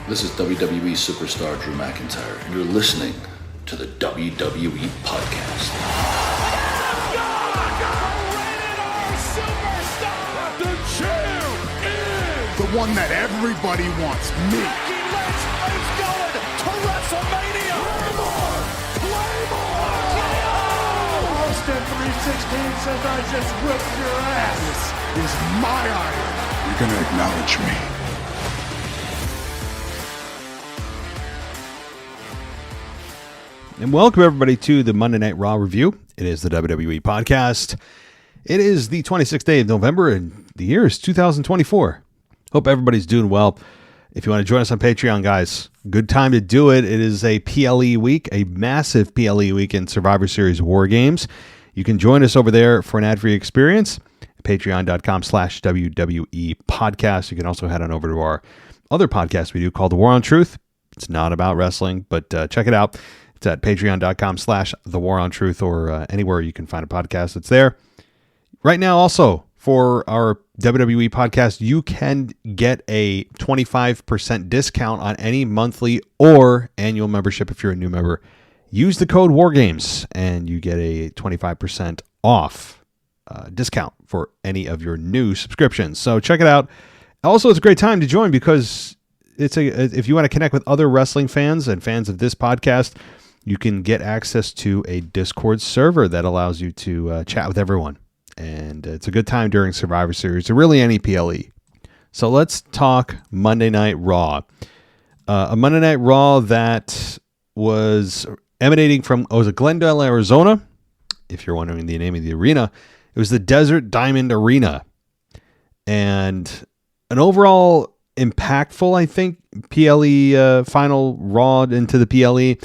This is WWE superstar Drew McIntyre, and you're listening to the WWE Podcast. The champ is the one that everybody wants, me. It's going to WrestleMania. Claymore! Austin 316 says I just whipped your ass. This is my iron. You're going to acknowledge me. And welcome everybody to the Monday Night Raw review. It is the WWE Podcast. It is the 26th day of November and the year is 2024. Hope everybody's doing well. If you want to join us on Patreon, guys, good time to do it. It is a PLE week, a massive PLE week in Survivor Series WarGames. You can join us over there for an ad-free experience. Patreon.com/WWE Podcast. You can also head on over to our other podcast we do called The War on Truth. It's not about wrestling, but check it out. It's at patreon.com/The War on Truth or anywhere you can find a podcast that's there. Right now, also, for our WWE podcast, you can get a 25% discount on any monthly or annual membership if you're a new member. Use the code WarGames and you get a 25% off discount for any of your new subscriptions. So check it out. Also, it's a great time to join because if you want to connect with other wrestling fans and fans of this podcast, you can get access to a Discord server that allows you to chat with everyone. And it's a good time during Survivor Series or really any PLE. So let's talk Monday Night Raw. A Monday Night Raw that was emanating from, was it Glendale, Arizona? If you're wondering the name of the arena, it was the Desert Diamond Arena. And an overall impactful, I think, PLE final Raw into the PLE.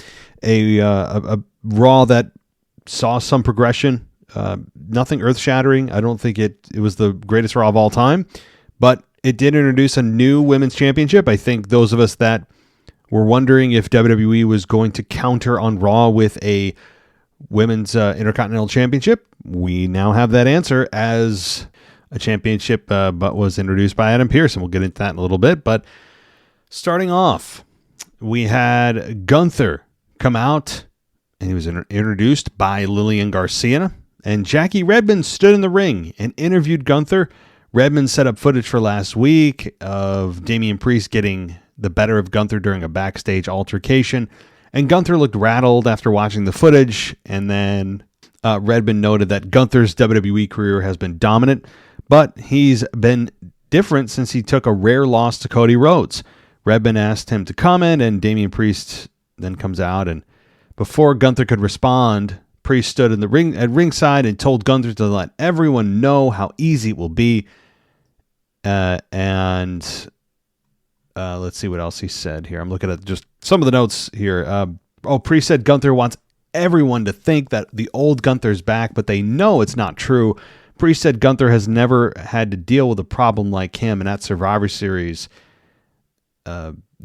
A Raw that saw some progression, nothing earth-shattering. I don't think it was the greatest Raw of all time, but it did introduce a new women's championship. I think those of us that were wondering if WWE was going to counter on Raw with a women's Intercontinental Championship, we now have that answer as a championship, but was introduced by Adam Pearce, and we'll get into that in a little bit. But starting off, we had Gunther come out, and he was introduced by Lillian Garcia, and Jackie Redmond stood in the ring and interviewed Gunther. Redmond set up footage for last week of Damien Priest getting the better of Gunther during a backstage altercation, and Gunther looked rattled after watching the footage, and then Redmond noted that Gunther's WWE career has been dominant, but he's been different since he took a rare loss to Cody Rhodes. Redmond asked him to comment, and Damien Priest then comes out, and before Gunther could respond, Priest stood in the ring at ringside and told Gunther to let everyone know how easy it will be. Let's see what else he said here. I'm looking at just some of the notes here. Priest said Gunther wants everyone to think that the old Gunther's back, but they know it's not true. Priest said Gunther has never had to deal with a problem like him, and at Survivor Series,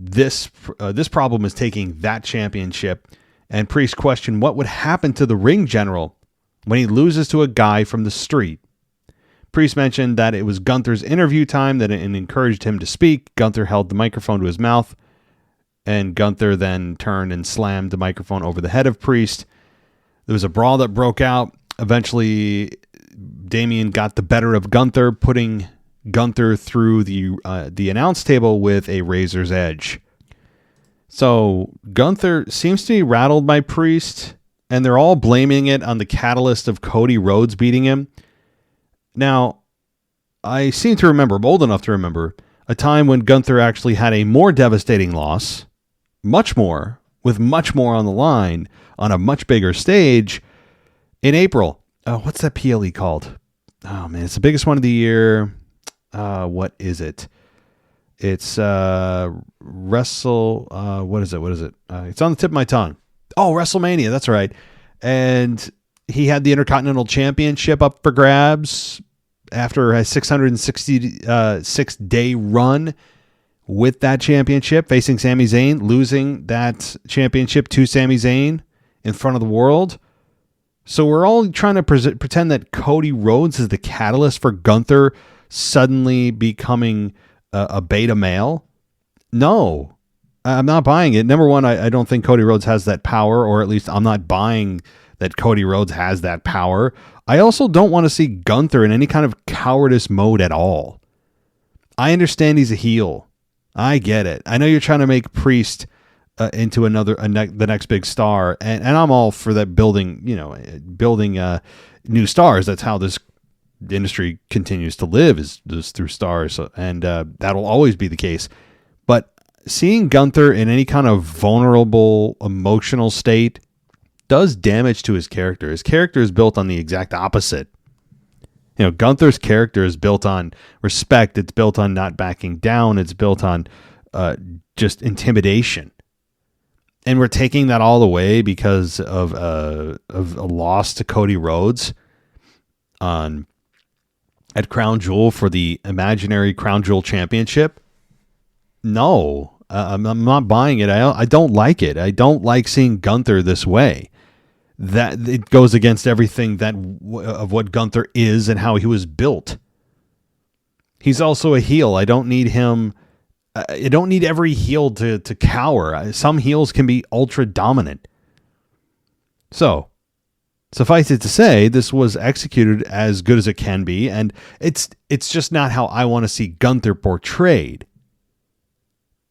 this problem is taking that championship. And Priest questioned what would happen to the ring general when he loses to a guy from the street. Priest mentioned that it was Gunther's interview time that it encouraged him to speak. Gunther held the microphone to his mouth, and Gunther then turned and slammed the microphone over the head of Priest. There was a brawl that broke out. Eventually, Damien got the better of Gunther, putting Gunther through the announce table with a razor's edge. So Gunther seems to be rattled by Priest, and they're all blaming it on the catalyst of Cody Rhodes beating him. Now, I seem to remember, I'm old enough to remember, a time when Gunther actually had a more devastating loss, much more, with much more on the line, on a much bigger stage, in April. What's that PLE called? Oh, man, it's the biggest one of the year. What is it? It's what is it? It's on the tip of my tongue. Oh, WrestleMania, that's right. And he had the Intercontinental Championship up for grabs after a 666-day run with that championship, facing Sami Zayn, losing that championship to Sami Zayn in front of the world. So we're all trying to pretend that Cody Rhodes is the catalyst for Gunther suddenly becoming a beta male. No, I'm not buying it. Number one, I don't think Cody Rhodes has that power, or at least I'm not buying that Cody Rhodes has that power. I also don't want to see Gunther in any kind of cowardice mode at all. I understand he's a heel. I get it. I know you're trying to make Priest into the next big star, and I'm all for that, building new stars. That's how this industry continues to live, is through stars, and that'll always be the case. But seeing Gunther in any kind of vulnerable emotional state does damage to his character. His character is built on the exact opposite. Gunther's character is built on respect. It's built on not backing down. It's built on just intimidation. And we're taking that all away because of a loss to Cody Rhodes at Crown Jewel for the imaginary Crown Jewel Championship. No, I'm not buying it. I don't like it. I don't like seeing Gunther this way. That it goes against everything of what Gunther is and how he was built. He's also a heel. I don't need him. I don't need every heel to cower. Some heels can be ultra dominant. So, suffice it to say, this was executed as good as it can be, and it's just not how I want to see Gunther portrayed.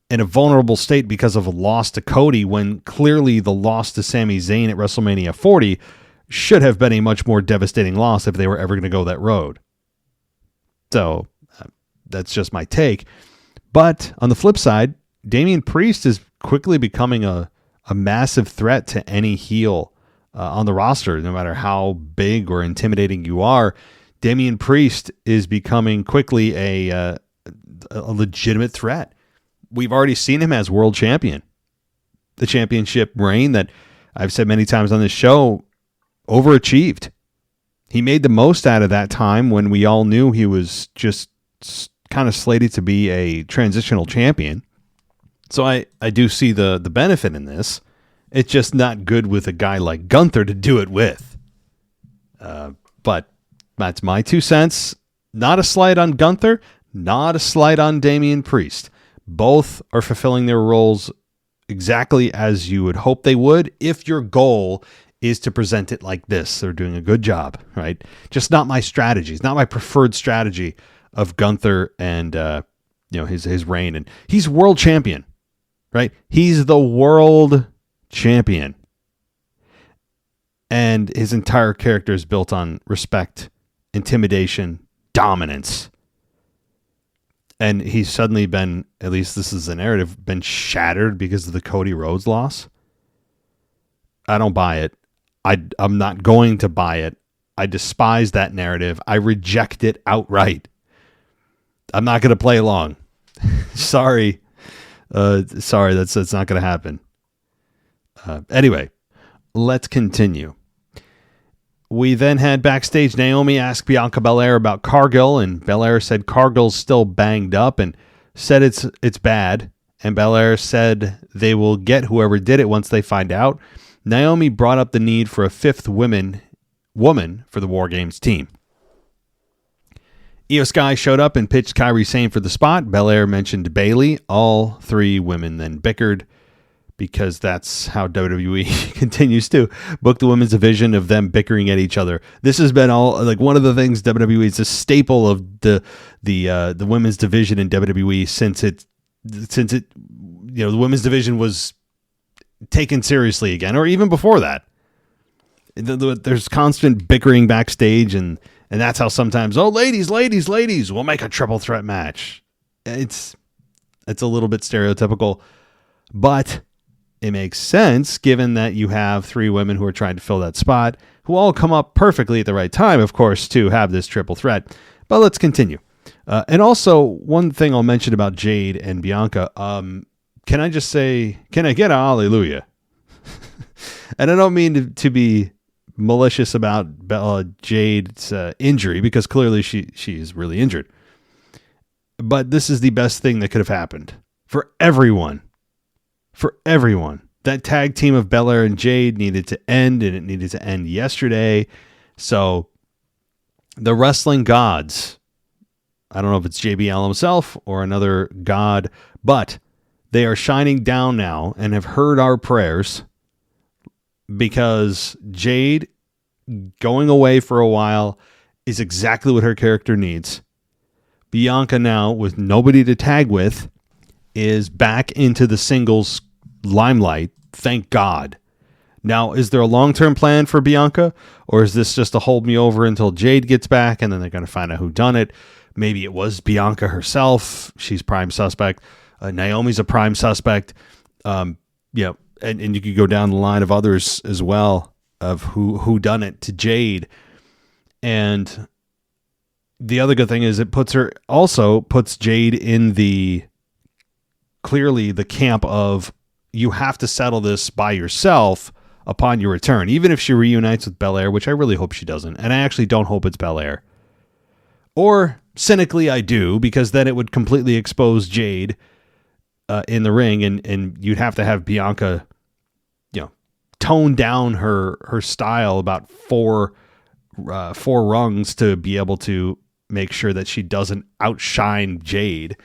In a vulnerable state because of a loss to Cody, when clearly the loss to Sami Zayn at WrestleMania 40 should have been a much more devastating loss if they were ever going to go that road. So that's just my take. But on the flip side, Damien Priest is quickly becoming a massive threat to any heel on the roster, no matter how big or intimidating you are. Damien Priest is becoming quickly a legitimate threat. We've already seen him as world champion. The championship reign that I've said many times on this show overachieved. He made the most out of that time when we all knew he was just kind of slated to be a transitional champion. So I do see the benefit in this. It's just not good with a guy like Gunther to do it with. But that's my 2 cents. Not a slight on Gunther, not a slight on Damien Priest. Both are fulfilling their roles exactly as you would hope they would if your goal is to present it like this. They're doing a good job, right? Just not my strategy. It's not my preferred strategy of Gunther and his reign. And he's world champion, right? He's the world champion. And his entire character is built on respect, intimidation, dominance. And he's suddenly been, at least this is the narrative, been shattered because of the Cody Rhodes loss. I don't buy it. I'm not going to buy it. I despise that narrative. I reject it outright. I'm not going to play along. Sorry. That's not going to happen. Anyway, let's continue. We then had backstage Naomi ask Bianca Belair about Cargill, and Belair said Cargill's still banged up and said it's bad. And Belair said they will get whoever did it once they find out. Naomi brought up the need for a fifth woman for the WarGames team. Io Sky showed up and pitched Kairi Sane for the spot. Belair mentioned Bayley. All three women then bickered, because that's how WWE continues to book the women's division, of them bickering at each other. This has been all like one of the things WWE is a staple of the women's division in WWE since it the women's division was taken seriously again, or even before that. There's constant bickering backstage, and that's how sometimes, ladies, we'll make a triple threat match. It's a little bit stereotypical, but it makes sense given that you have three women who are trying to fill that spot, who all come up perfectly at the right time, of course, to have this triple threat. But let's continue. And also, one thing I'll mention about Jade and Bianca, can I just say, can I get a hallelujah? And I don't mean to be malicious about Jade's injury, because clearly she is really injured. But this is the best thing that could have happened for everyone. For everyone. That tag team of Belair and Jade needed to end, and it needed to end yesterday. So the wrestling gods, I don't know if it's JBL himself or another god, but they are shining down now and have heard our prayers, because Jade going away for a while is exactly what her character needs. Bianca now, with nobody to tag with, is back into the singles limelight. Thank God. Now, is there a long-term plan for Bianca, or is this just to hold me over until Jade gets back and then they're going to find out who done it? Maybe it was Bianca herself. She's prime suspect. Naomi's a prime suspect. And you could go down the line of others as well of who done it to Jade. And the other good thing is it puts Jade in clearly the camp of, you have to settle this by yourself upon your return, even if she reunites with Belair, which I really hope she doesn't. And I actually don't hope it's Belair. Or cynically I do, because then it would completely expose Jade in the ring, and you'd have to have Bianca, tone down her style about four rungs to be able to make sure that she doesn't outshine Jade.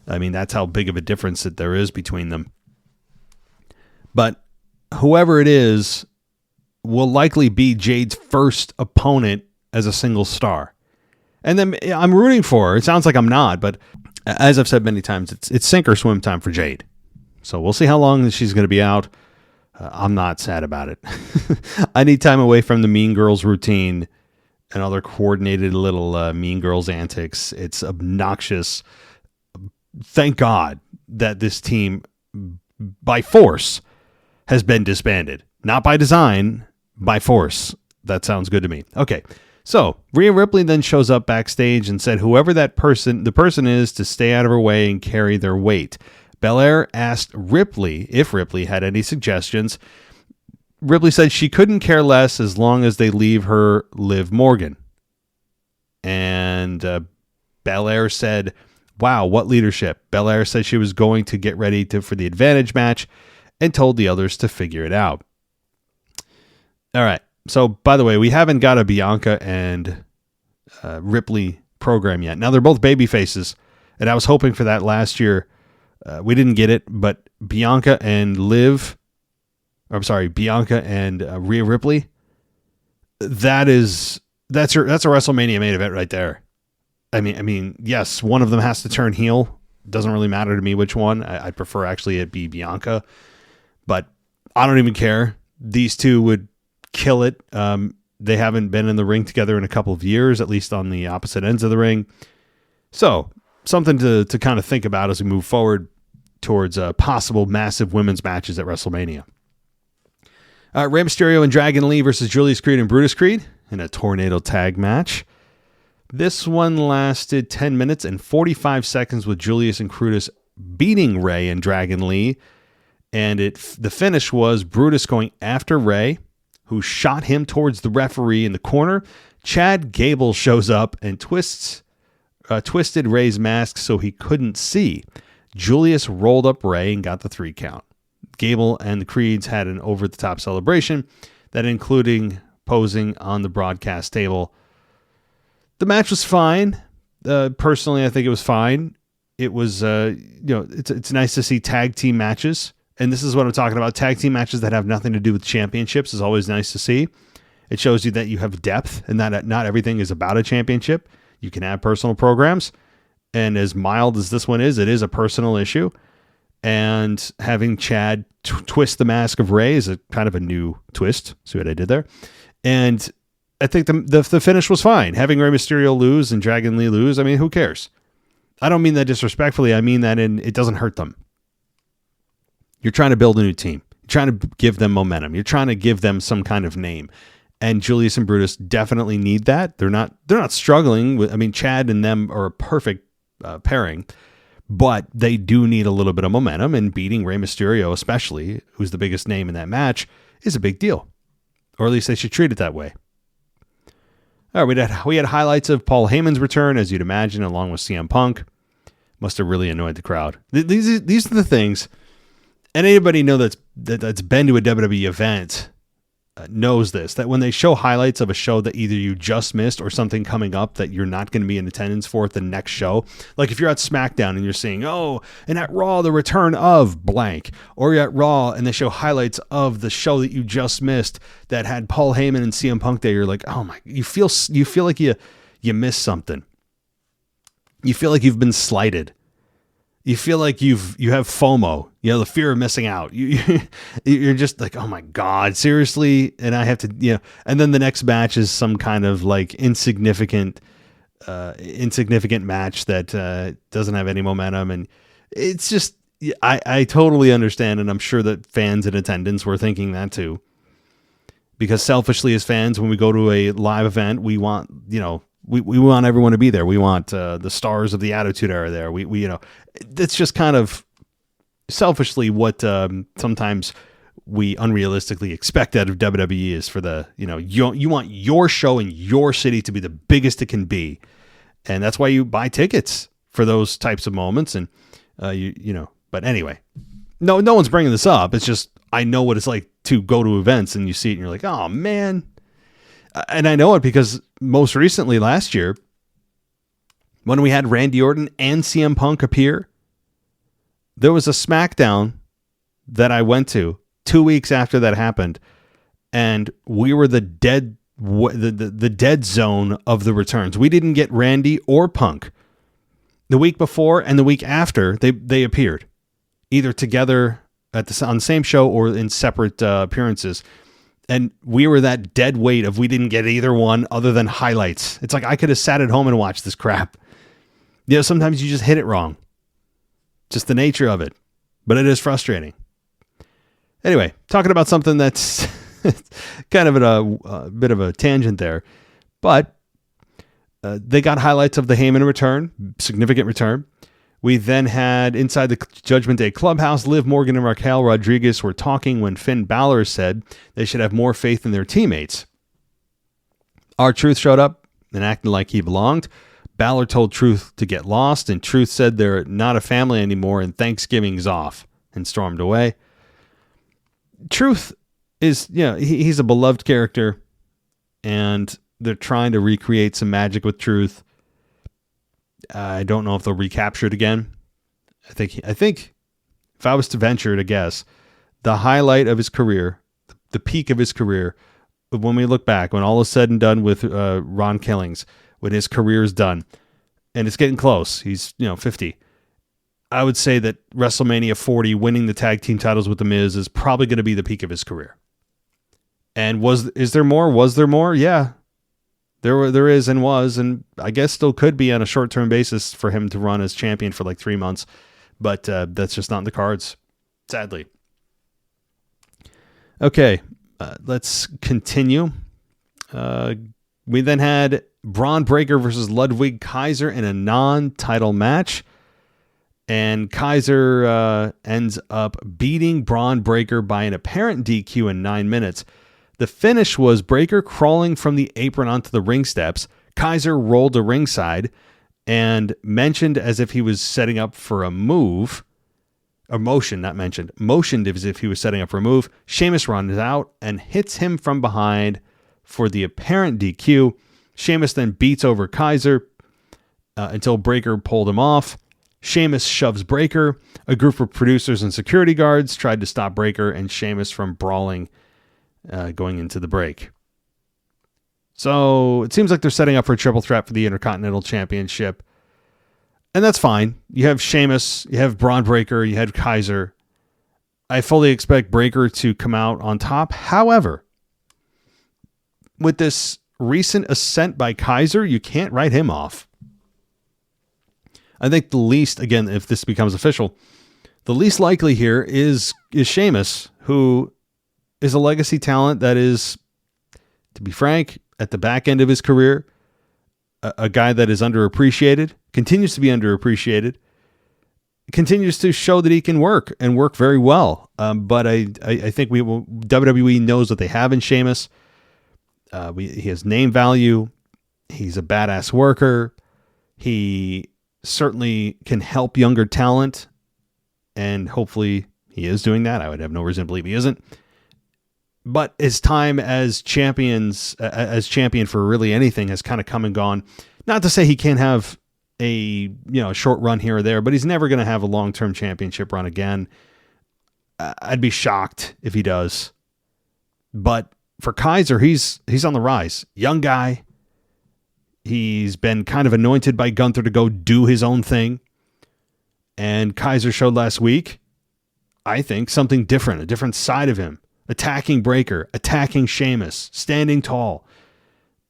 I mean, that's how big of a difference that there is between them. But whoever it is will likely be Jade's first opponent as a single star. And then I'm rooting for her. It sounds like I'm not, but as I've said many times, it's sink or swim time for Jade. So we'll see how long she's going to be out. I'm not sad about it. I need time away from the Mean Girls routine and other coordinated little Mean Girls antics. It's obnoxious. Thank God that this team, by force, has been disbanded. Not by design, by force. That sounds good to me. Okay, so Rhea Ripley then shows up backstage and said whoever the person is, to stay out of her way and carry their weight. Belair asked Ripley if Ripley had any suggestions. Ripley said she couldn't care less as long as they leave her Liv Morgan. And Belair said, wow, what leadership. Belair said she was going to get ready for the advantage match and told the others to figure it out. All right. So, by the way, we haven't got a Bianca and Ripley program yet. Now, they're both baby faces, and I was hoping for that last year. We didn't get it, but Bianca and Rhea Ripley, that's a WrestleMania main event right there. I mean, yes, one of them has to turn heel. Doesn't really matter to me which one. I prefer actually it be Bianca, but I don't even care. These two would kill it. They haven't been in the ring together in a couple of years, at least on the opposite ends of the ring. So something to kind of think about as we move forward towards possible massive women's matches at WrestleMania. Rey Mysterio and Dragon Lee versus Julius Creed and Brutus Creed in a tornado tag match. This one lasted 10 minutes and 45 seconds with Julius and Brutus beating Rey and Dragon Lee. And the finish was Brutus going after Rey, who shot him towards the referee in the corner. Chad Gable shows up and twisted Rey's mask so he couldn't see. Julius rolled up Rey and got the 3 count. Gable and the Creeds had an over-the-top celebration that including posing on the broadcast table. The match was fine. Personally, I think it was fine. It was, it's nice to see tag team matches. And this is what I'm talking about. Tag team matches that have nothing to do with championships is always nice to see. It shows you that you have depth and that not everything is about a championship. You can have personal programs. And as mild as this one is, it is a personal issue. And having Chad twist the mask of Rey is a kind of a new twist. See what I did there? And I think the finish was fine. Having Rey Mysterio lose and Dragon Lee lose, I mean, who cares? I don't mean that disrespectfully. I mean that it doesn't hurt them. You're trying to build a new team. You're trying to give them momentum. You're trying to give them some kind of name. And Julius and Brutus definitely need that. They're not struggling with, Chad and them are a perfect pairing, but they do need a little bit of momentum, and beating Rey Mysterio, especially, who's the biggest name in that match, is a big deal. Or at least they should treat it that way. All right, we had highlights of Paul Heyman's return, as you'd imagine, along with CM Punk. Must have really annoyed the crowd. These are the things, and anybody know that's been to a WWE event knows this, that when they show highlights of a show that either you just missed or something coming up that you're not going to be in attendance for at the next show, like if you're at SmackDown and you're seeing, oh, and at Raw, the return of blank, or you're at Raw and they show highlights of the show that you just missed that had Paul Heyman and CM Punk there, you're like, oh my, you feel like you missed something. You feel like you've been slighted. You feel like you have FOMO, the fear of missing out. You're just like, oh my God, seriously? And I have to, and then the next match is some kind of like insignificant match that doesn't have any momentum. And it's just, I totally understand. And I'm sure that fans in attendance were thinking that too. Because selfishly as fans, when we go to a live event, we want, we want everyone to be there. We want the stars of the Attitude Era there. We it's just kind of selfishly what sometimes we unrealistically expect out of WWE is for the, you want your show in your city to be the biggest it can be. And that's why you buy tickets for those types of moments. And, but anyway, no one's bringing this up. It's just, I know what it's like to go to events and you see it and you're like, oh man. And I know it because most recently last year, when we had Randy Orton and CM Punk appear, there was a SmackDown that I went to 2 weeks after that happened, and we were the dead zone of the returns. We didn't get Randy or Punk. The week before and the week after, they appeared, either together on the same show or in separate appearances. And we were that dead weight of we didn't get either one other than highlights. It's like I could have sat at home and watched this crap. Sometimes you just hit it wrong. Just the nature of it. But it is frustrating. Anyway, talking about something that's kind of a bit of a tangent there. But they got highlights of the Heyman return, significant return. We then had inside the Judgment Day Clubhouse, Liv Morgan and Raquel Rodriguez were talking when Finn Balor said they should have more faith in their teammates. R-Truth showed up and acted like he belonged. Balor told Truth to get lost, and Truth said they're not a family anymore and Thanksgiving's off, and stormed away. Truth is, he's a beloved character, and they're trying to recreate some magic with Truth. I don't know if they'll recapture it again. I think if I was to venture to guess, the highlight of his career, the peak of his career, when we look back, when all is said and done with Ron Killings, when his career is done, and it's getting close, he's 50. I would say that WrestleMania 40, winning the tag team titles with The Miz, is probably going to be the peak of his career. And is there more? Was there more? Yeah. There is and was, and I guess still could be on a short-term basis for him to run as champion for like 3 months, but that's just not in the cards, sadly. Okay, let's continue. We then had Braun Breaker versus Ludwig Kaiser in a non-title match, and Kaiser ends up beating Braun Breaker by an apparent DQ in 9 minutes. The finish was Breaker crawling from the apron onto the ring steps. Kaiser rolled to ringside and mentioned as if he was setting up for a move. Or motioned as if he was setting up for a move. Sheamus runs out and hits him from behind for the apparent DQ. Sheamus then beats over Kaiser until Breaker pulled him off. Sheamus shoves Breaker. A group of producers and security guards tried to stop Breaker and Sheamus from brawling going into the break. So it seems like they're setting up for a triple threat for the Intercontinental Championship. And that's fine. You have Sheamus, you have Braun Breaker, you had Kaiser. I fully expect Breaker to come out on top. However, with this recent ascent by Kaiser, you can't write him off. I think the least, again, if this becomes official, the least likely here is Sheamus, who is a legacy talent that is, to be frank, at the back end of his career, a guy that is underappreciated, continues to be underappreciated, continues to show that he can work and work very well. But I think WWE knows what they have in Sheamus. He has name value. He's a badass worker. He certainly can help younger talent, and hopefully he is doing that. I would have no reason to believe he isn't. But his time as champion for really anything has kind of come and gone. Not to say he can't have a short run here or there, but he's never going to have a long-term championship run again. I'd be shocked if he does. But for Kaiser, he's on the rise. Young guy. He's been kind of anointed by Gunther to go do his own thing. And Kaiser showed last week, I think, something different, a different side of him. Attacking Breaker, attacking Sheamus, standing tall.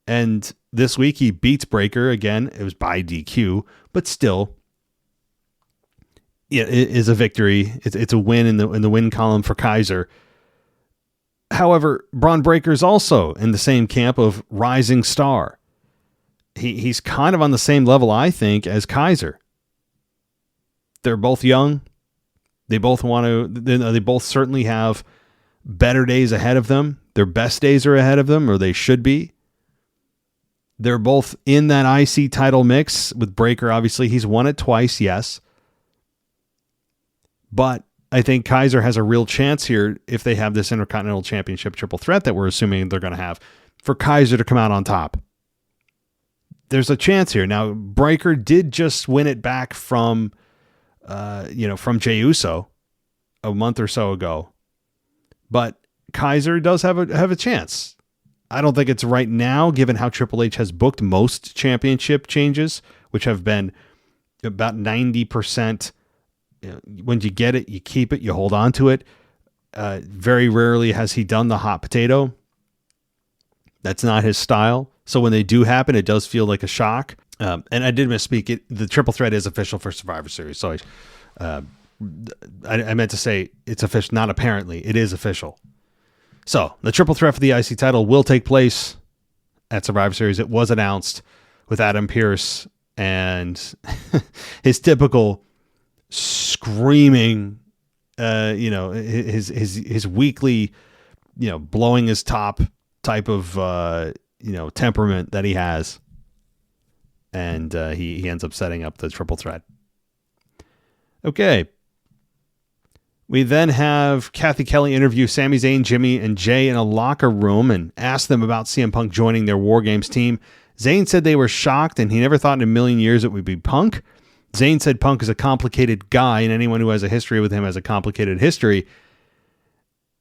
And this week he beats Breaker again. It was by DQ, but still, it is a victory. It's a win in the win column for Kaiser. However, Braun Breaker is also in the same camp of rising star. He's kind of on the same level, I think, as Kaiser. They're both young. They both they both certainly have better days ahead of them. Their best days are ahead of them, or they should be. They're both in that IC title mix with Breaker. Obviously, he's won it twice, yes. But I think Kaiser has a real chance here if they have this Intercontinental Championship triple threat that we're assuming they're going to have, for Kaiser to come out on top. There's a chance here. Now, Breaker did just win it back from Jey Uso a month or so ago. But Kaiser does have a chance. I don't think it's right now, given how Triple H has booked most championship changes, which have been about 90%. When you get it, you keep it, you hold on to it. Very rarely has he done the hot potato. That's not his style. So when they do happen, it does feel like a shock. And I did misspeak. The triple threat is official for Survivor Series. So I meant to say it's official, not apparently. It is official. So the triple threat for the IC title will take place at Survivor Series. It was announced with Adam Pearce and his typical screaming, his weekly, blowing his top type of, temperament that he has. And he ends up setting up the triple threat. Okay. We then have Kathy Kelly interview Sami Zayn, Jimmy, and Jay in a locker room and ask them about CM Punk joining their WarGames team. Zayn said they were shocked and he never thought in a million years it would be Punk. Zayn said Punk is a complicated guy and anyone who has a history with him has a complicated history,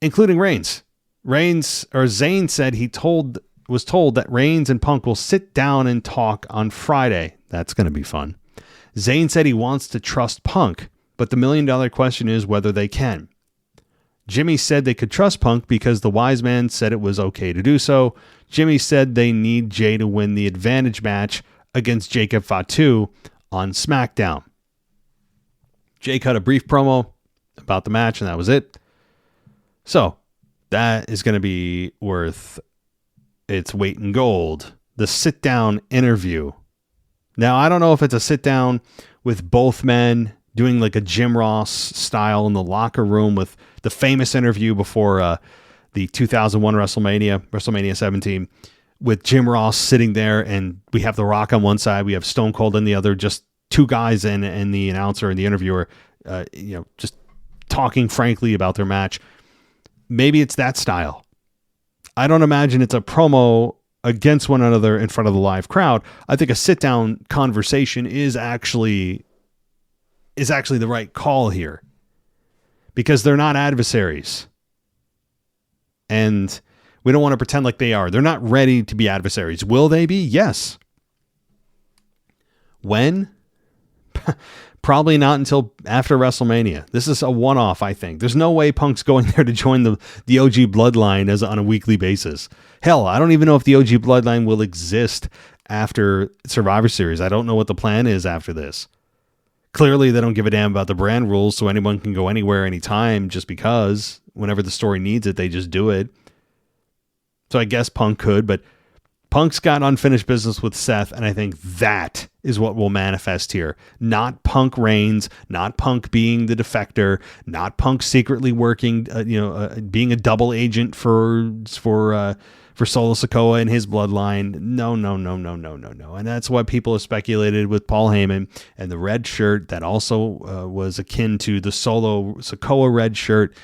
including Reigns. Zayn said was told that Reigns and Punk will sit down and talk on Friday. That's going to be fun. Zayn said he wants to trust Punk, but the $1 million question is whether they can. Jimmy said they could trust Punk because the wise man said it was okay to do so. Jimmy said they need Jay to win the advantage match against Jacob Fatu on SmackDown. Jay cut a brief promo about the match, and that was it. So that is going to be worth its weight in gold. The sit-down interview. Now, I don't know if it's a sit-down with both men doing like a Jim Ross style in the locker room with the famous interview before the 2001 WrestleMania 17, with Jim Ross sitting there, and we have The Rock on one side, we have Stone Cold on the other, just two guys and the announcer and the interviewer, just talking frankly about their match. Maybe it's that style. I don't imagine it's a promo against one another in front of the live crowd. I think a sit-down conversation is actually the right call here, because they're not adversaries. And we don't want to pretend like they are. They're not ready to be adversaries. Will they be? Yes. When? Probably not until after WrestleMania. This is a one-off, I think. There's no way Punk's going there to join the OG Bloodline on a weekly basis. Hell, I don't even know if the OG Bloodline will exist after Survivor Series. I don't know what the plan is after this. Clearly, they don't give a damn about the brand rules, so anyone can go anywhere, anytime, just because. Whenever the story needs it, they just do it. So I guess Punk could, but Punk's got unfinished business with Seth, and I think that is what will manifest here. Not Punk Reigns, not Punk being the defector, not Punk secretly working, being a double agent for Solo Sikoa and his bloodline. No. And that's what people have speculated with Paul Heyman and the red shirt that also was akin to the Solo Sikoa red shirt.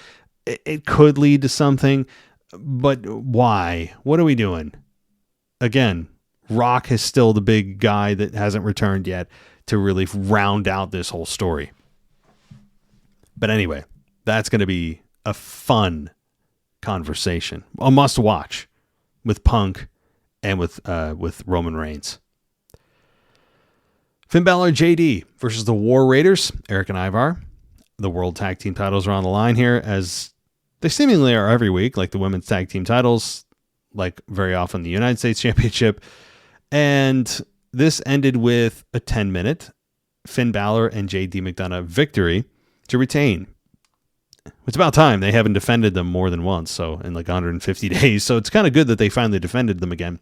It could lead to something. But why? What are we doing? Again, Rock is still the big guy that hasn't returned yet to really round out this whole story. But anyway, that's going to be a fun conversation, a must watch with Punk and with Roman Reigns. Finn Balor JD versus the War Raiders, Eric and Ivar. The World Tag Team titles are on the line here, as they seemingly are every week, like the Women's Tag Team titles, like very often the United States Championship. And this ended with a 10-minute Finn Balor and JD McDonough victory to retain. It's about time. They haven't defended them more than once, so in like 150 days. So it's kind of good that they finally defended them again.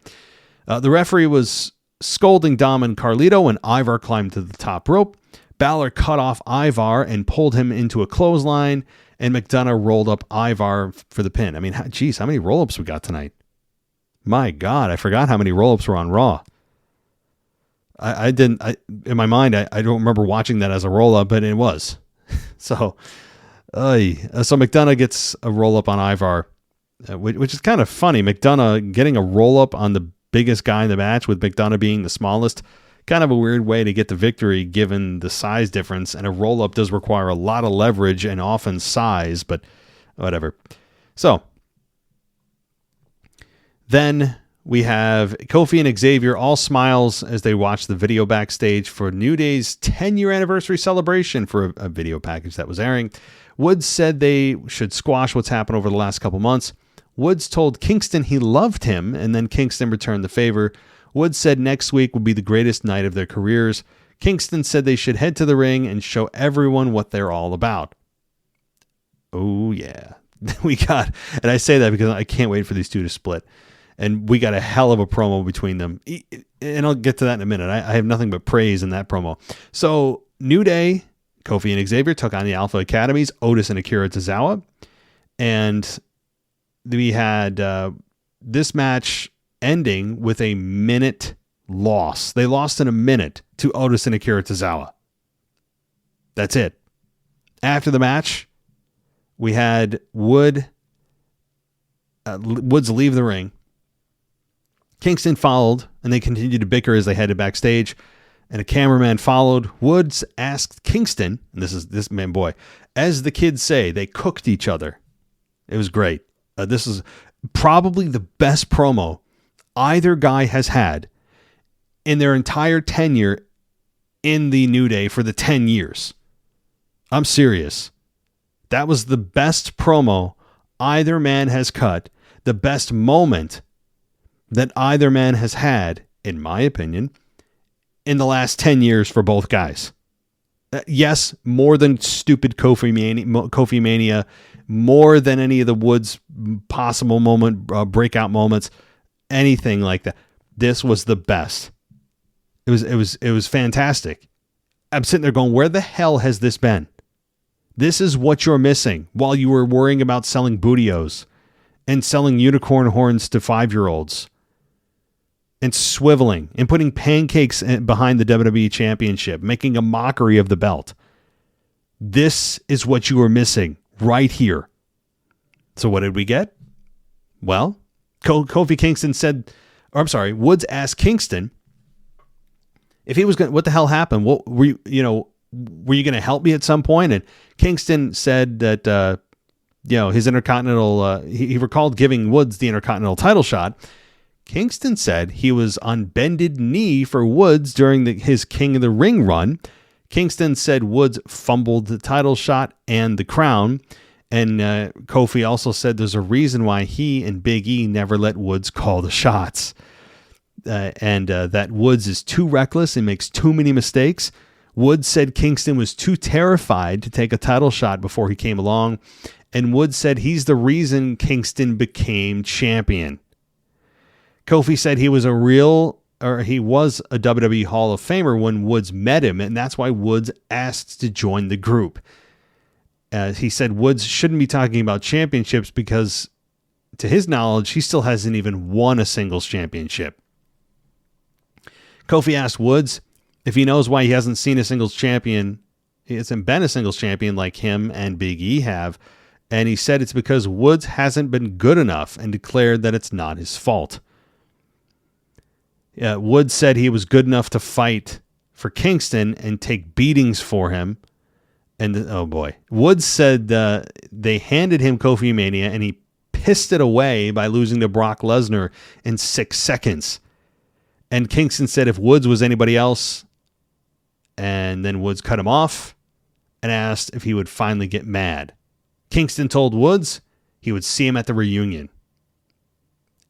The referee was scolding Dom and Carlito when Ivar climbed to the top rope. Balor cut off Ivar and pulled him into a clothesline, and McDonough rolled up Ivar for the pin. I mean, geez, how many roll-ups we got tonight? My God, I forgot how many roll-ups were on Raw. In my mind, I don't remember watching that as a roll-up, but it was. So McDonough gets a roll-up on Ivar, which is kind of funny. McDonough getting a roll-up on the biggest guy in the match, with McDonough being the smallest. Kind of a weird way to get the victory given the size difference, and a roll-up does require a lot of leverage and often size, but whatever. So then we have Kofi and Xavier all smiles as they watch the video backstage for New Day's 10-year anniversary celebration for a video package that was airing. Woods said they should squash what's happened over the last couple months. Woods told Kingston he loved him, and then Kingston returned the favor. Woods said next week would be the greatest night of their careers. Kingston said they should head to the ring and show everyone what they're all about. Oh, yeah. We got, and I say that because I can't wait for these two to split. And we got a hell of a promo between them. And I'll get to that in a minute. I have nothing but praise in that promo. So, New Day, Kofi and Xavier took on the Alpha Academies, Otis and Akira Tozawa. And we had this match ending with a minute loss. They lost in a minute to Otis and Akira Tozawa. That's it. After the match, we had Woods leave the ring. Kingston followed, and they continued to bicker as they headed backstage, and a cameraman followed. Woods asked Kingston, and this man, boy, as the kids say, they cooked each other. It was great. This is probably the best promo either guy has had in their entire tenure in the New Day for the 10 years. I'm serious. That was the best promo either man has cut, the best moment that either man has had, in my opinion, in the last 10 years for both guys. Yes, more than stupid Kofi Mania, more than any of the Woods possible breakout moments, anything like that. This was the best. It was fantastic. I'm sitting there going, where the hell has this been? This is what you're missing while you were worrying about selling Bootios and selling unicorn horns to 5-year-olds and swiveling and putting pancakes behind the WWE Championship, making a mockery of the belt. This is what you were missing right here. So what did we get? Well, Kofi Kingston Woods asked Kingston if he was going, what the hell happened? What were you going to help me at some point? And Kingston said that, his Intercontinental, he recalled giving Woods the Intercontinental title shot. Kingston said he was on bended knee for Woods during his King of the Ring run. Kingston said Woods fumbled the title shot and the crown. And Kofi also said there's a reason why he and Big E never let Woods call the shots. And that Woods is too reckless and makes too many mistakes. Woods said Kingston was too terrified to take a title shot before he came along. And Woods said he's the reason Kingston became champion. Kofi said he was a WWE Hall of Famer when Woods met him, and that's why Woods asked to join the group. He said Woods shouldn't be talking about championships because, to his knowledge, he still hasn't even won a singles championship. Kofi asked Woods if he knows why he hasn't seen a singles champion. He hasn't been a singles champion like him and Big E have And he said it's because Woods hasn't been good enough and declared that it's not his fault. Woods said he was good enough to fight for Kingston and take beatings for him. And oh boy, Woods said they handed him Kofi Mania and he pissed it away by losing to Brock Lesnar in 6 seconds. And Kingston said if Woods was anybody else, and then Woods cut him off and asked if he would finally get mad. Kingston told Woods he would see him at the reunion.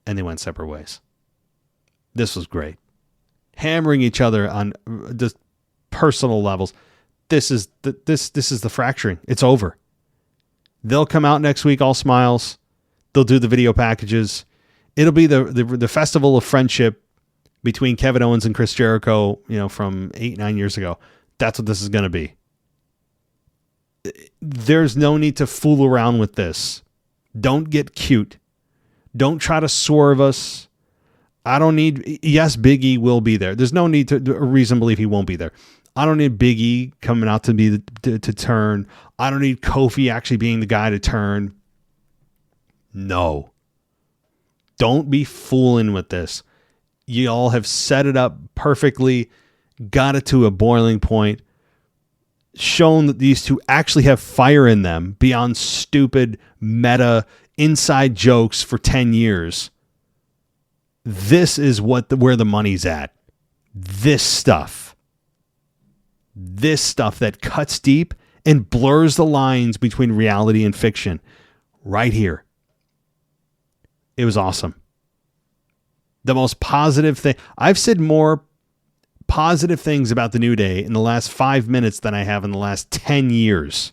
And they went separate ways. This was great. Hammering each other on just personal levels. This is the fracturing. It's over. They'll come out next week all smiles. They'll do the video packages. It'll be the festival of friendship between Kevin Owens and Chris Jericho, from 8-9 years ago. That's what this is going to be. There's no need to fool around with this. Don't get cute. Don't try to swerve us. Yes, Big E will be there. There's no need to reason to believe he won't be there. I don't need Big E coming out to turn. I don't need Kofi actually being the guy to turn. No. Don't be fooling with this. You all have set it up perfectly, got it to a boiling point, shown that these two actually have fire in them beyond stupid meta inside jokes for 10 years. This is where the money's at. This stuff that cuts deep and blurs the lines between reality and fiction right here. It was awesome. The most positive thing. I've said more positive things about the New Day in the last 5 minutes than I have in the last 10 years.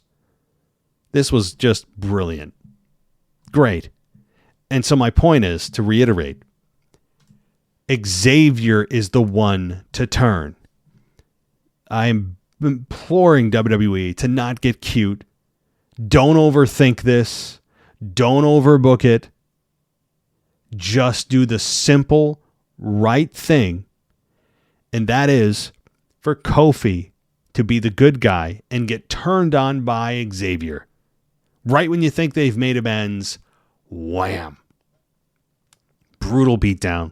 This was just brilliant. Great. And so my point is, to reiterate, Xavier is the one to turn. I'm imploring WWE to not get cute. Don't overthink this. Don't overbook it. Just do the simple, right thing. And that is for Kofi to be the good guy and get turned on by Xavier. Right when you think they've made amends, wham. Brutal beatdown.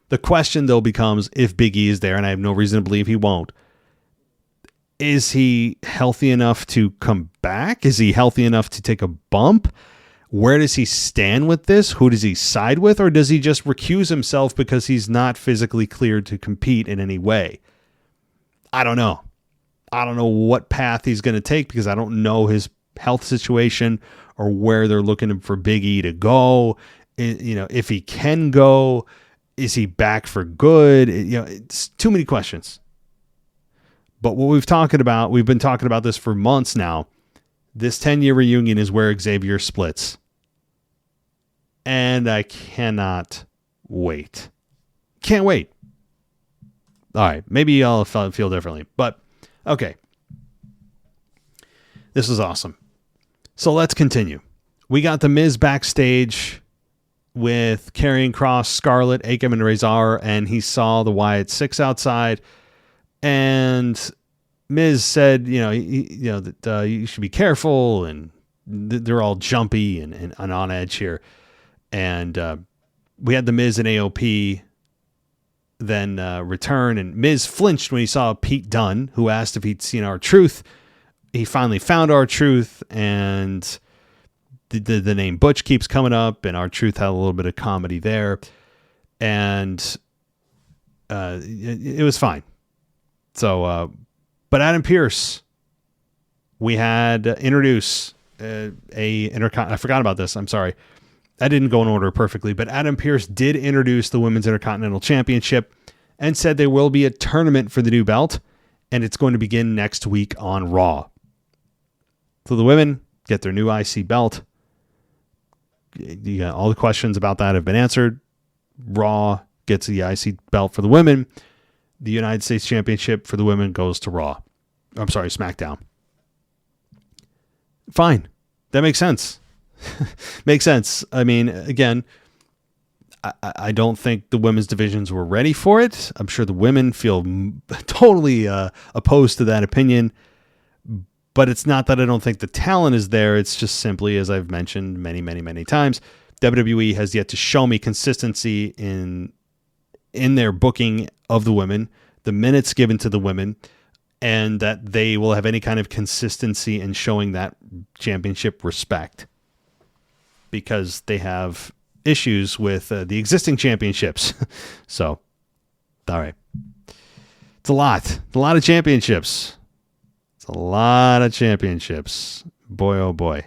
The question, though, becomes if Big E is there, and I have no reason to believe he won't. Is he healthy enough to come back? Is he healthy enough to take a bump? Where does he stand with this? Who does he side with? Or does he just recuse himself because he's not physically cleared to compete in any way? I don't know. I don't know what path he's going to take because I don't know his health situation or where they're looking for Big E to go. If he can go, is he back for good? It's too many questions. But what we've been talking about this for months now. This 10-year reunion is where Xavier splits. And I cannot wait. Can't wait. All right. Maybe I'll feel differently. But, okay. This is awesome. So let's continue. We got The Miz backstage with Karrion Kross, Scarlett, Akam, and Razor. And he saw the Wyatt Six outside. And Miz said, that you should be careful, and they're all jumpy and on edge here. And we had the Miz and AOP then return, and Miz flinched when he saw Pete Dunne, who asked if he'd seen R-Truth. He finally found R-Truth, and the name Butch keeps coming up, and R-Truth had a little bit of comedy there, and it was fine. So, but Adam Pearce, we had introduce I forgot about this. I'm sorry. I didn't go in order perfectly, but Adam Pearce did introduce the Women's Intercontinental Championship and said there will be a tournament for the new belt, and it's going to begin next week on Raw. So the women get their new IC belt. All the questions about that have been answered. Raw gets the IC belt for the women. The United States Championship for the women goes to Raw. I'm sorry, SmackDown. Fine. That makes sense. Makes sense. I mean, again, I don't think the women's divisions were ready for it. I'm sure the women feel totally opposed to that opinion. But it's not that I don't think the talent is there. It's just simply, as I've mentioned many, many, many times, WWE has yet to show me consistency in their booking of the women, the minutes given to the women, and that they will have any kind of consistency in showing that championship respect, because they have issues with the existing championships. So, all right. It's a lot of championships. It's a lot of championships. Boy, oh boy.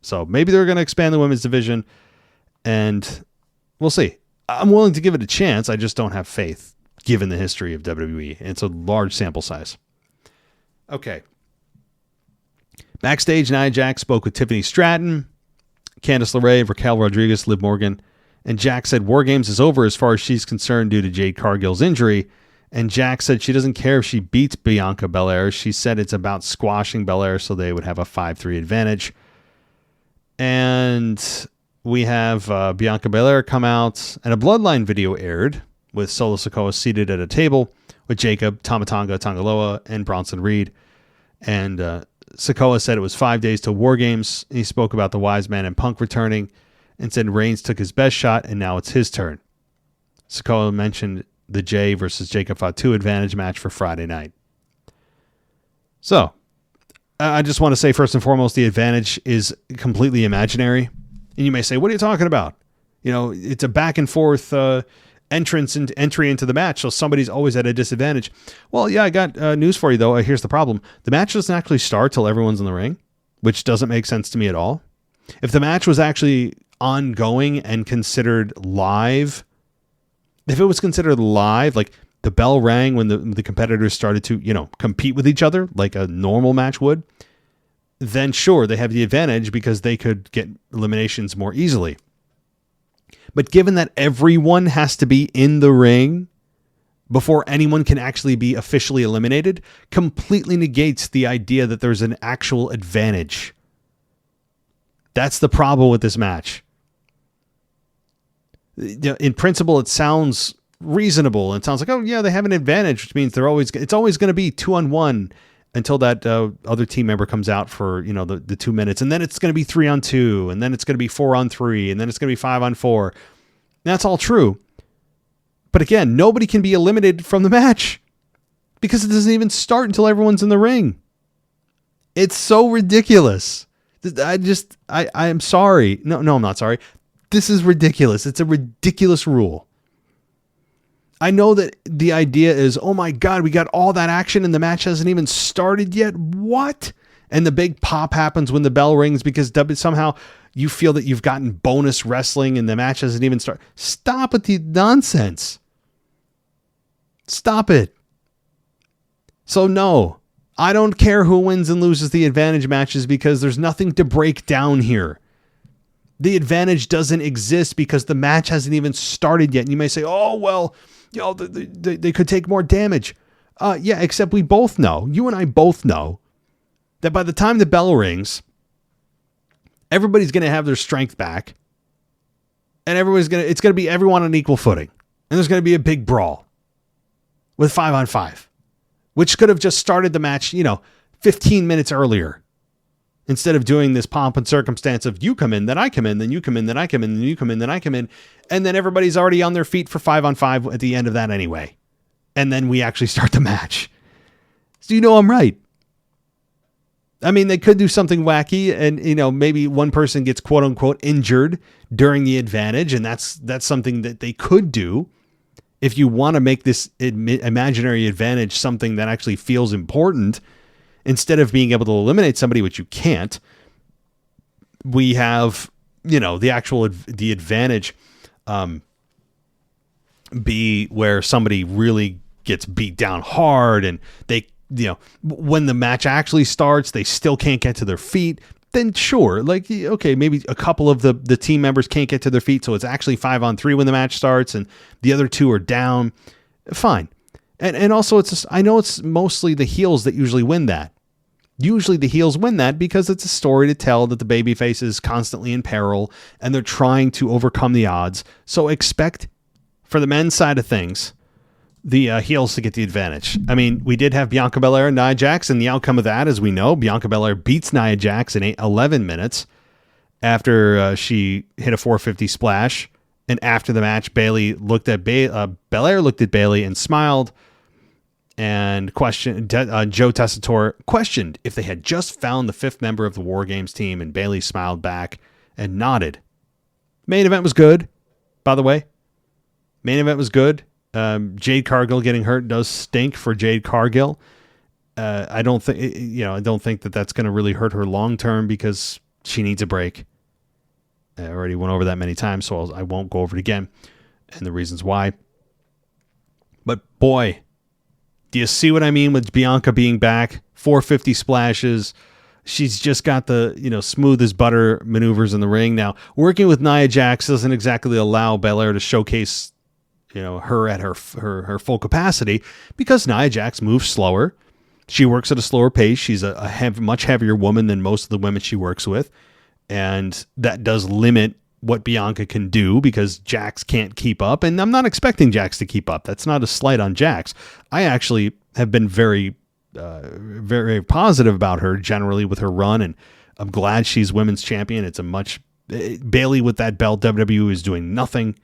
So maybe they're going to expand the women's division, and we'll see. I'm willing to give it a chance. I just don't have faith, given the history of WWE. It's a large sample size. Okay. Backstage, Nia Jax spoke with Tiffany Stratton, Candice LeRae, Raquel Rodriguez, Liv Morgan, and Jax said WarGames is over as far as she's concerned due to Jade Cargill's injury. And Jax said she doesn't care if she beats Bianca Belair. She said it's about squashing Belair so they would have a 5-3 advantage. And we have Bianca Belair come out, and a Bloodline video aired with Solo Sikoa seated at a table with Jacob, Tama Tonga, Tongaloa, and Bronson Reed. And Sikoa said it was 5 days to WarGames. He spoke about the Wise Man and Punk returning and said Reigns took his best shot and now it's his turn. Sikoa mentioned the Jay versus Jacob Fatu advantage match for Friday night. So, I just want to say first and foremost, the advantage is completely imaginary. And you may say, what are you talking about? You know, it's a back and forth entrance and entry into the match, so somebody's always at a disadvantage. Well, yeah, I got news for you, though. Here's the problem. The match doesn't actually start till everyone's in the ring, which doesn't make sense to me at all. If the match was actually ongoing and considered live, if it was considered live, like the bell rang when the competitors started to, compete with each other like a normal match would, then sure, they have the advantage because they could get eliminations more easily. But given that everyone has to be in the ring before anyone can actually be officially eliminated, completely negates the idea that there's an actual advantage. That's the problem with this match. In principle, it sounds reasonable. It sounds like, oh yeah, they have an advantage, which means it's always going to be 2-on-1 until that other team member comes out for, the 2 minutes. And then it's going to be 3-on-2, and then it's going to be 4-on-3, and then it's going to be 5-on-4. That's all true. But again, nobody can be eliminated from the match because it doesn't even start until everyone's in the ring. It's so ridiculous. I am sorry. No, I'm not sorry. This is ridiculous. It's a ridiculous rule. I know that the idea is, oh my God, we got all that action and the match hasn't even started yet. What? And the big pop happens when the bell rings because somehow you feel that you've gotten bonus wrestling and the match hasn't even started. Stop with the nonsense. Stop it. So no, I don't care who wins and loses the advantage matches because there's nothing to break down here. The advantage doesn't exist because the match hasn't even started yet. And you may say, oh, well, they could take more damage. Yeah, except we both know, you and I both know, that by the time the bell rings, everybody's going to have their strength back. And it's going to be everyone on equal footing. And there's going to be a big brawl with 5-on-5, which could have just started the match, 15 minutes earlier. Instead of doing this pomp and circumstance of you come in, then I come in, then you come in, then I come in, then you come in, then I come in. And then everybody's already on their feet for 5-on-5 at the end of that anyway. And then we actually start the match. So I'm right. I mean, they could do something wacky and, maybe one person gets quote unquote injured during the advantage. And that's something that they could do. If you want to make this imaginary advantage something that actually feels important, instead of being able to eliminate somebody, which you can't, we have, the advantage be where somebody really gets beat down hard and they, when the match actually starts, they still can't get to their feet. Then sure, okay, maybe a couple of the team members can't get to their feet. So it's actually 5-on-3 when the match starts and the other two are down. Fine. And also I know it's mostly the heels that usually win that. Usually the heels win that because it's a story to tell that the babyface is constantly in peril and they're trying to overcome the odds. So expect, for the men's side of things, the heels to get the advantage. I mean, we did have Bianca Belair and Nia Jax, and the outcome of that, as we know, Bianca Belair beats Nia Jax in 11 minutes after she hit a 450 splash. And after the match, Belair looked at Bayley and smiled and questioned. Joe Tessitore questioned if they had just found the fifth member of the WarGames team, and Bayley smiled back and nodded. Main event was good, by the way. Main event was good. Jade Cargill getting hurt does stink for Jade Cargill. I don't think that that's going to really hurt her long term because she needs a break. I already went over that many times, so I won't go over it again and the reasons why. But boy, do you see what I mean with Bianca being back? 450 splashes. She's just got the, smooth as butter maneuvers in the ring. Now, working with Nia Jax doesn't exactly allow Belair to showcase, her at her full capacity because Nia Jax moves slower. She works at a slower pace. She's a much heavier woman than most of the women she works with. And that does limit what Bianca can do because Jax can't keep up. And I'm not expecting Jax to keep up. That's not a slight on Jax. I actually have been very, very positive about her generally with her run. And I'm glad she's women's champion. Bayley with that belt, WWE is doing nothing.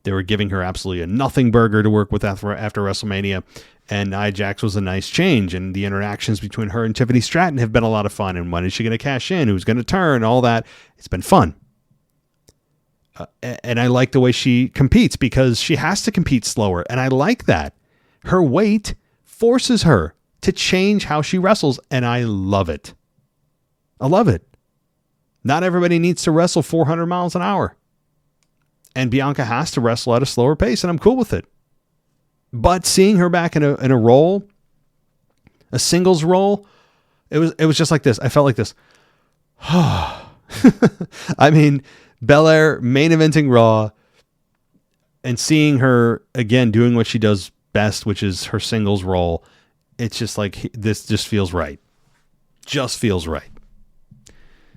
They were giving her absolutely a nothing burger to work with after WrestleMania. And Nia Jax was a nice change, and the interactions between her and Tiffany Stratton have been a lot of fun. And when is she going to cash in? Who's going to turn? All that. It's been fun. And I like the way she competes because she has to compete slower. And I like that. Her weight forces her to change how she wrestles, and I love it. I love it. Not everybody needs to wrestle 400 miles an hour. And Bianca has to wrestle at a slower pace, and I'm cool with it. But seeing her back in a role, a singles role, it was just like this. I felt like this. I mean, Belair main eventing Raw and seeing her again doing what she does best, which is her singles role. It's just like this just feels right. Just feels right.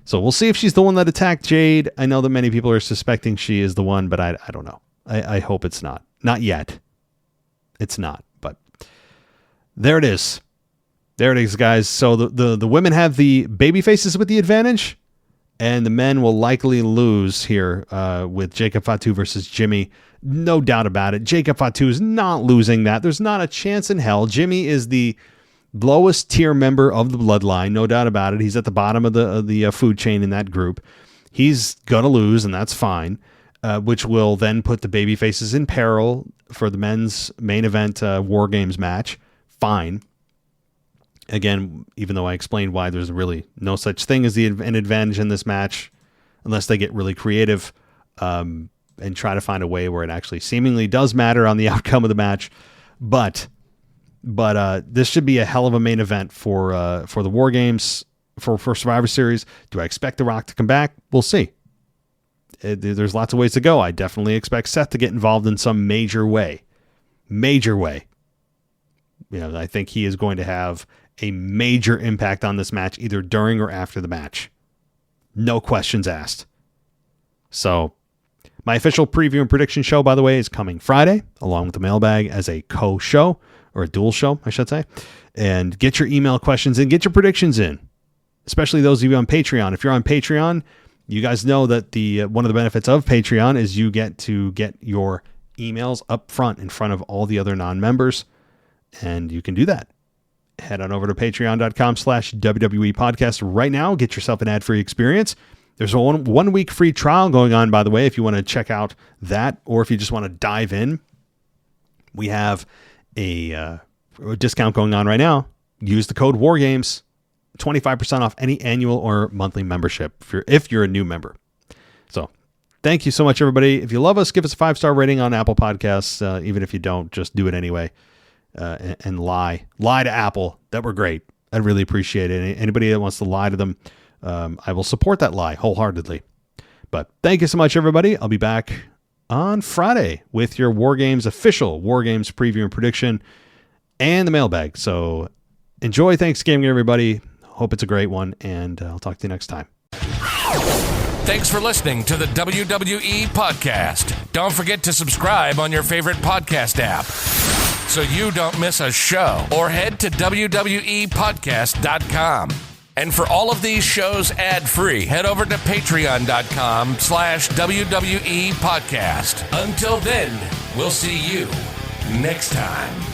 So we'll see if she's the one that attacked Jade. I know that many people are suspecting she is the one, but I don't know. I hope it's not. Not yet. It's not, but there it is. There it is, guys. So the women have the baby faces with the advantage, and the men will likely lose here with Jacob Fatu versus Jimmy. No doubt about it. Jacob Fatu is not losing that. There's not a chance in hell. Jimmy is the lowest tier member of the bloodline. No doubt about it. He's at the bottom of the food chain in that group. He's going to lose, and that's fine. Which will then put the baby faces in peril for the men's main event WarGames match. Fine. Again, even though I explained why there's really no such thing as an advantage in this match, unless they get really creative and try to find a way where it actually seemingly does matter on the outcome of the match. But this should be a hell of a main event for the WarGames for Survivor Series. Do I expect The Rock to come back? We'll see. There's lots of ways to go. I definitely expect Seth to get involved in some major way. I think he is going to have a major impact on this match, either during or after the match. No questions asked. So my official preview and prediction show, by the way, is coming Friday, along with the mailbag as a co-show, or a dual show, I should say. And get your email questions in, get your predictions in, especially those of you on Patreon. If you're on Patreon, you guys know that one of the benefits of Patreon is you get to get your emails up front in front of all the other non-members, and you can do that. Head on over to patreon.com/WWE podcast right now. Get yourself an ad-free experience. There's a one week free trial going on, by the way, if you want to check out that, or if you just want to dive in. We have a discount going on right now. Use the code WarGames. 25% off any annual or monthly membership if you're a new member. So thank you so much, everybody. If you love us, give us a 5-star rating on Apple Podcasts. Even if you don't, just do it anyway. And lie to Apple. That were great. I'd really appreciate it. Anybody that wants to lie to them, I will support that lie wholeheartedly. But thank you so much, everybody. I'll be back on Friday with your WarGames official WarGames preview and prediction and the mailbag. So enjoy Thanksgiving, everybody. Hope it's a great one, and I'll talk to you next time. Thanks for listening to the WWE Podcast. Don't forget to subscribe on your favorite podcast app. so you don't miss a show, or head to WWEpodcast.com. And for all of these shows ad-free, head over to patreon.com/WWE Podcast. Until then, we'll see you next time.